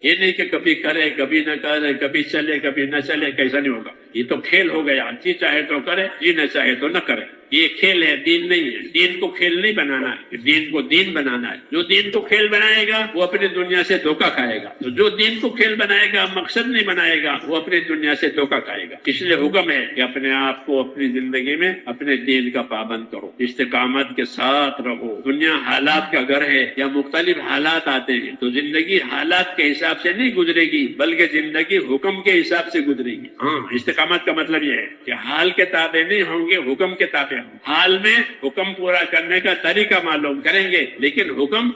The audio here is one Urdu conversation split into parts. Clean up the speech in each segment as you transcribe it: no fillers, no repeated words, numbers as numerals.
یہ نہیں کہ کبھی کرے کبھی نہ کرے، کبھی چلے کبھی نہ چلے، کیسا نہیں ہوگا. یہ تو کھیل ہو گیا، جی چاہے تو کرے جی نہ چاہے تو نہ کرے. یہ کھیل ہے، دین نہیں ہے. دین کو کھیل نہیں بنانا ہے، دین کو دین بنانا ہے. جو دین کو کھیل بنائے گا وہ اپنی دنیا سے دھوکہ کھائے گا. تو جو دین کو کھیل بنائے گا، مقصد نہیں بنائے گا، وہ اپنی دنیا سے دھوکہ کھائے گا. اس لیے حکم ہے کہ اپنے آپ کو اپنی زندگی میں اپنے دین کا پابند کرو، استقامت کے ساتھ رہو. دنیا حالات کا گھر ہے، یا مختلف حالات آتے ہیں تو زندگی حالات کے حساب سے نہیں گزرے گی، بلکہ زندگی حکم کے حساب سے گزرے گی. ہاں، استقامت کا مطلب یہ ہے کہ حال کے تابع نہیں ہوں گے، حکم کے تابع ہوں. حال میں حکم پورا کرنے کا طریقہ معلوم کریں گے، لیکن حکم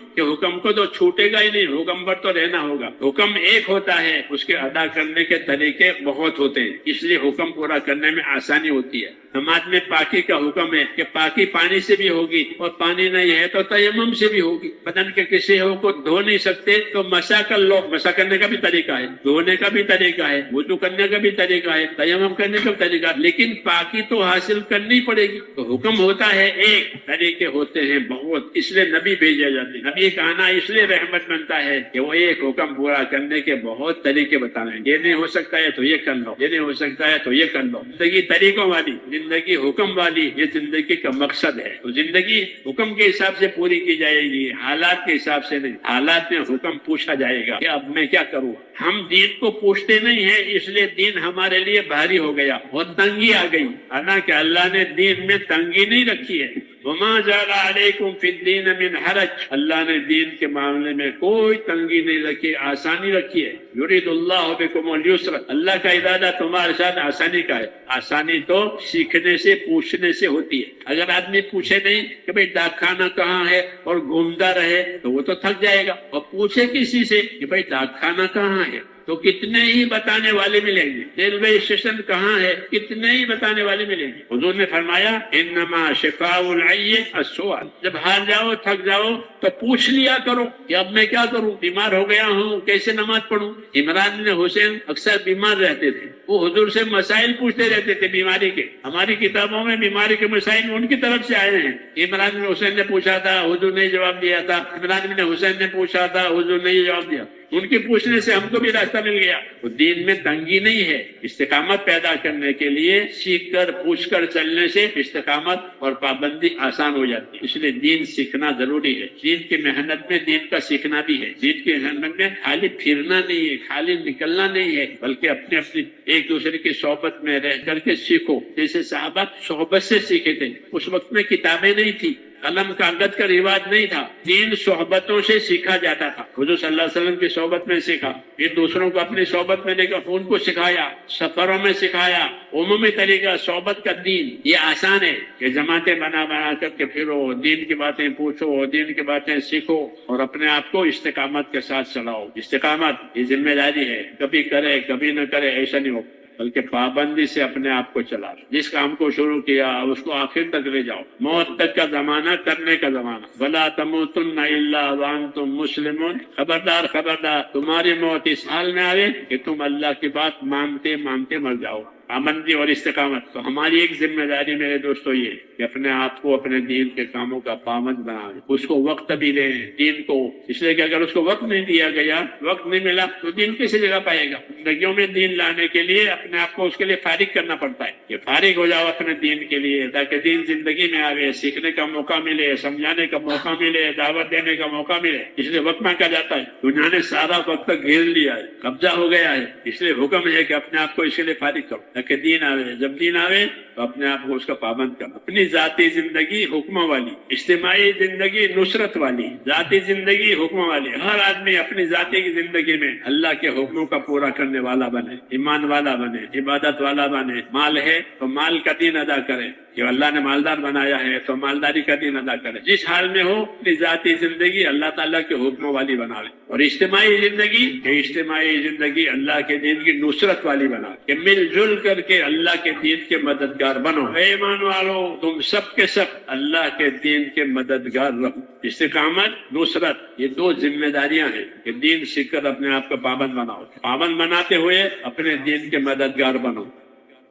کو تو چھوٹے گا ہی نہیں، حکم پر تو رہنا ہوگا. حکم ایک ہوتا ہے، اس کے ادا کرنے کے طریقے بہت ہوتے ہیں، اس لیے حکم پورا کرنے میں آسانی ہوتی ہے. نماز میں پاکی کا حکم ہے کہ پاکی پانی سے بھی ہوگی، اور پانی نہیں ہے تو تیمم سے بھی ہوگی. بدن کے کسی حصے کو دھو نہیں سکتے تو مسح کر لو. مسح کرنے کا بھی طریقہ ہے، دھونے کا بھی طریقہ ہے، وضو کرنے کا بھی طریقہ ہے، تیمم کرنے کا بھی طریقہ ہے، لیکن پاکی تو حاصل کرنی پڑے گی. تو حکم ہوتا ہے ایک، طریقے ہوتے ہیں بہت. اس لیے نبی بھیجے جاتے ہیں. نبی کا آنا اس لیے رحمت بنتا ہے کہ وہ ایک حکم پورا کرنے کے بہت طریقے بتا رہے ہیں. یہ نہیں ہو سکتا ہے تو یہ کر لو، یہ نہیں ہو سکتا ہے تو یہ کر لو. زندگی طریقوں والی، زندگی حکم والی، یہ زندگی کا مقصد ہے. تو زندگی حکم کے حساب سے پوری کی جائے گی، حالات کے حساب سے نہیں. حالات میں حکم پوچھا جائے گا کہ اب میں کیا کروں. ہم دین کو پوچھتے نہیں ہیں، اس لیے دین ہمارے لیے بھاری ہو گیا اور تنگی آ گئی. حالانکہ اللہ نے دین میں تنگی نہیں رکھی ہے. وما جعل علیکم فی الدین من حرج، اللہ نے دین کے معاملے میں کوئی تنگی نہیں رکھی، آسانی رکھی ہے. یرید اللہ بکم اليسر، اللہ کا ارادہ تمہارے ساتھ آسانی کا ہے. آسانی تو سیکھنے سے، پوچھنے سے ہوتی ہے. اگر آدمی پوچھے نہیں کہ بھئی ڈاک خانہ کہاں ہے اور گھومتا رہے تو وہ تو تھک جائے گا. اور پوچھے کسی سے کہ بھئی ڈاک خانہ کہاں ہے تو کتنے ہی بتانے والے ملیں گے. ریلوے اسٹیشن کہاں ہے، کتنے ہی بتانے والے ملیں گے. حضور نے فرمایا انما شفاء العی السؤال، جب ہار جاؤ تھک جاؤ تو پوچھ لیا کرو کہ اب میں کیا کروں، بیمار ہو گیا ہوں، کیسے نماز پڑھوں. عمران بن حسین اکثر بیمار رہتے تھے، وہ حضور سے مسائل پوچھتے رہتے تھے بیماری کے. ہماری کتابوں میں بیماری کے مسائل ان کی طرف سے آئے ہیں. عمران بن حسین نے پوچھا تھا، حضور نے جواب دیا تھا. عمران بن حسین نے پوچھا تھا، حضور نے جواب دیا. ان کے پوچھنے سے ہم کو بھی راستہ مل گیا. تو دین میں تنگی نہیں ہے. استقامت پیدا کرنے کے لیے سیکھ کر پوچھ کر چلنے سے استقامت اور پابندی آسان ہو جاتی ہے. اس لیے دین سیکھنا ضروری ہے. دین کی محنت میں دین کا سیکھنا بھی ہے. دین کی محنت میں خالی پھرنا نہیں ہے، خالی نکلنا نہیں ہے، بلکہ اپنے ایک دوسرے کی صحبت میں رہ کر کے سیکھو. جیسے صحابہ صحبت سے سیکھے تھے. اس وقت میں کتابیں نہیں تھی، قلم کاغذ کا رواج نہیں تھا. دین صحبتوں سے سیکھا جاتا تھا. حضور صلی اللہ علیہ وسلم کی صحبت میں سیکھا، پھر دوسروں کو اپنی صحبت میں لے کر ان کو سکھایا، سفروں میں سکھایا. عمومی طریقہ صحبت کا دین یہ آسان ہے کہ جماعتیں بنا کر کے پھرو، دین کی باتیں پوچھو، دین کی باتیں سیکھو اور اپنے آپ کو استقامت کے ساتھ چلاؤ. استقامت یہ ذمہ داری ہے، کبھی کرے کبھی نہ کرے ایسا نہیں ہو، بلکہ پابندی سے اپنے آپ کو چلا. جس کام کو شروع کیا اس کو آخر تک لے جاؤ. موت تک کا زمانہ کرنے کا زمانہ. ولا تموتن الا وانتم مسلمون، خبردار خبردار تمہاری موت اس حال میں آئے کہ تم اللہ کی بات مانتے مانتے مر جاؤ. پابندی اور استقامت. تو ہماری ایک ذمہ داری میرے دوستو یہ کہ اپنے آپ کو اپنے دین کے کاموں کا پابند بنائیں، اس کو وقت بھی دیں دین کو. اس لیے کہ اگر اس کو وقت نہیں دیا گیا، وقت نہیں ملا تو دین کسی جگہ پائے گا. زندگیوں میں دین لانے کے لیے اپنے آپ کو اس کے لیے فارغ کرنا پڑتا ہے کہ فارغ ہو جاؤ اپنے دین کے لیے، تاکہ دین زندگی میں آوے، سیکھنے کا موقع ملے، سمجھانے کا موقع ملے، دعوت دینے کا موقع ملے. اس لیے وقت مانگا جاتا ہے. دنیا نے سارا وقت گھیر لیا ہے، قبضہ ہو گیا ہے. اس لیے حکم ہے کہ اپنے آپ کو اس کے لیے فارغ کرو تاکہ دین آوے. جب دین آوے تو اپنے آپ کو اس کا پابند کرو. اپنی ذاتی زندگی حکموں والی، اجتماعی زندگی نصرت والی، ذاتی زندگی حکموں والی. ہر آدمی اپنی ذاتی کی زندگی میں اللہ کے حکموں کا پورا کرنے والا بنے، ایمان والا بنے، عبادت والا بنے. مال ہے تو مال کا دین ادا کرے، کہ اللہ نے مالدار بنایا ہے تو مالداری کا دین ادا کرے. جس حال میں ہو اپنی ذاتی زندگی اللہ تعالیٰ کے حکموں والی بنا لے. اور اجتماعی زندگی، کہ اجتماعی زندگی اللہ کے دین کی نصرت والی بنا، کہ مل جل کر کے اللہ کے دین کے مددگار بنو. اے ایمان والو تم سب کے سب اللہ کے دین کے مددگار رہو. استقامت، نصرت، یہ دو ذمہ داریاں ہیں کہ دین سیکھ کر اپنے آپ کو پابند بناؤ. پابند بناتے ہوئے اپنے دین کے مددگار بنو.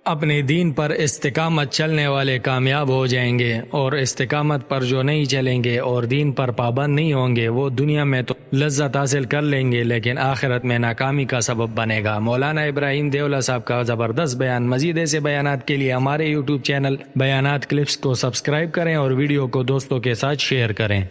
اپنے دین پر استقامت چلنے والے کامیاب ہو جائیں گے، اور استقامت پر جو نہیں چلیں گے اور دین پر پابند نہیں ہوں گے وہ دنیا میں تو لذت حاصل کر لیں گے لیکن آخرت میں ناکامی کا سبب بنے گا۔ مولانا ابراہیم دیولہ صاحب کا زبردست بیان۔ مزید ایسے بیانات کے لیے ہمارے یوٹیوب چینل بیانات کلپس کو سبسکرائب کریں اور ویڈیو کو دوستوں کے ساتھ شیئر کریں۔